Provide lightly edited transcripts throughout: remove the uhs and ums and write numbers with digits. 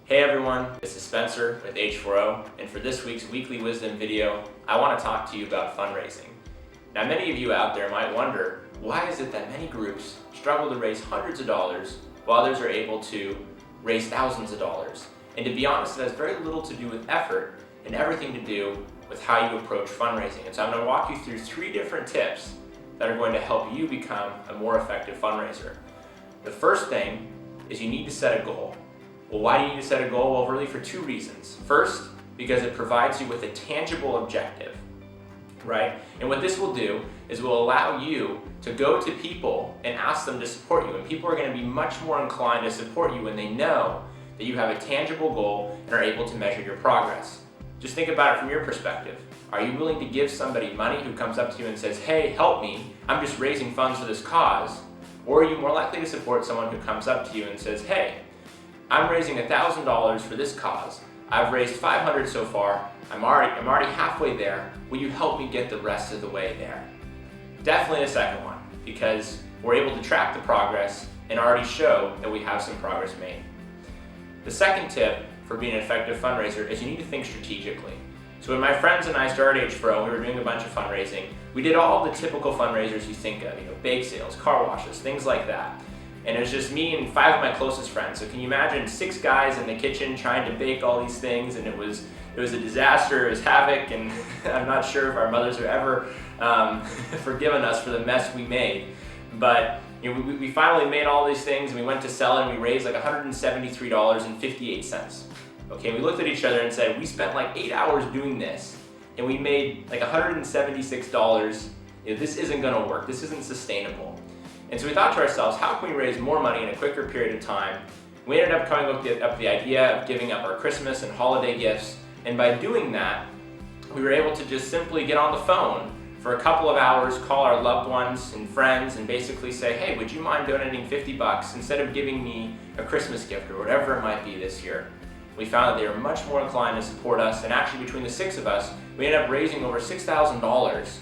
Hey everyone, this is Spencer with H4O, and for this week's weekly wisdom video, I want to talk to you about fundraising. Now many of you out there might wonder, why is it that many groups struggle to raise hundreds of dollars while others are able to raise thousands of dollars? And to be honest, it has very little to do with effort and everything to do with how you approach fundraising. And so I'm going to walk you through 3 different tips that are going to help you become a more effective fundraiser. The first thing is you need to set a goal. Well, why do you need to set a goal? Well, really for 2 reasons. First, because it provides you with a tangible objective, right? And what this will do is will allow you to go to people and ask them to support you. And people are going to be much more inclined to support you when they know that you have a tangible goal and are able to measure your progress. Just think about it from your perspective. Are you willing to give somebody money who comes up to you and says, hey, help me, I'm just raising funds for this cause? Or are you more likely to support someone who comes up to you and says, hey, I'm raising $1,000 for this cause. I've raised $500 so far. I'm already halfway there. Will you help me get the rest of the way there? Definitely the second one, because we're able to track the progress and already show that we have some progress made. The second tip for being an effective fundraiser is you need to think strategically. So when my friends and I started H4O, we were doing a bunch of fundraising. We did all the typical fundraisers you think of, bake sales, car washes, things like that. And it was just me and 5 of my closest friends. So can you imagine 6 guys in the kitchen trying to bake all these things, and it was a disaster, it was havoc, and I'm not sure if our mothers have ever forgiven us for the mess we made. But we finally made all these things, and we went to sell it, and we raised like $173.58. Okay, we looked at each other and said, we spent like 8 hours doing this, and we made like $176. This isn't gonna work, this isn't sustainable. And so we thought to ourselves, how can we raise more money in a quicker period of time? We ended up coming up with the idea of giving up our Christmas and holiday gifts. And by doing that, we were able to just simply get on the phone for a couple of hours, call our loved ones and friends, and basically say, hey, would you mind donating $50 instead of giving me a Christmas gift or whatever it might be this year? We found that they were much more inclined to support us, and actually between the 6 of us, we ended up raising over $6,000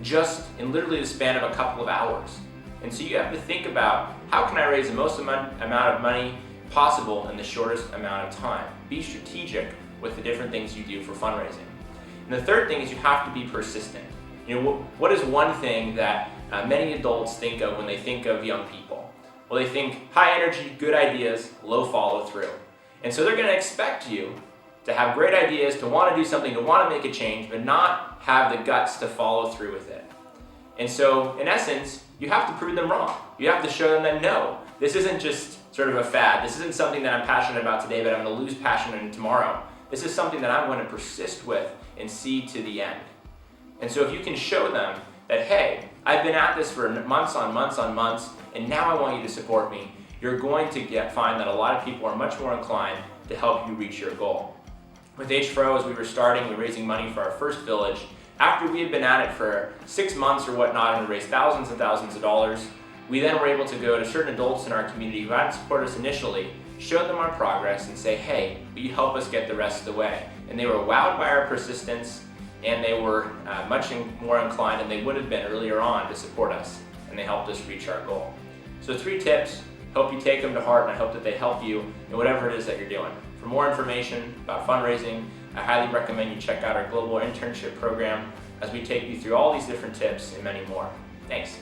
just in literally the span of a couple of hours. And so you have to think about, how can I raise the most amount of money possible in the shortest amount of time? Be strategic with the different things you do for fundraising. And the third thing is you have to be persistent. What is one thing that many adults think of when they think of young people? Well, they think high energy, good ideas, low follow through. And so they're going to expect you to have great ideas, to want to do something, to want to make a change, but not have the guts to follow through with it. And so, in essence, you have to prove them wrong. You have to show them that no, this isn't just sort of a fad. This isn't something that I'm passionate about today, but I'm going to lose passion in tomorrow. This is something that I'm going to persist with and see to the end. And so if you can show them that, hey, I've been at this for months on months on months, and now I want you to support me, you're going to find that a lot of people are much more inclined to help you reach your goal. With H4O, as we were starting, we were raising money for our first village. After we had been at it for 6 months or whatnot and raised thousands and thousands of dollars, we then were able to go to certain adults in our community who hadn't supported us initially, show them our progress and say, hey, will you help us get the rest of the way? And they were wowed by our persistence, and they were much more inclined than they would have been earlier on to support us, and they helped us reach our goal. So 3 tips, hope you take them to heart, and I hope that they help you in whatever it is that you're doing. For more information about fundraising, I highly recommend you check out our global internship program as we take you through all these different tips and many more. Thanks.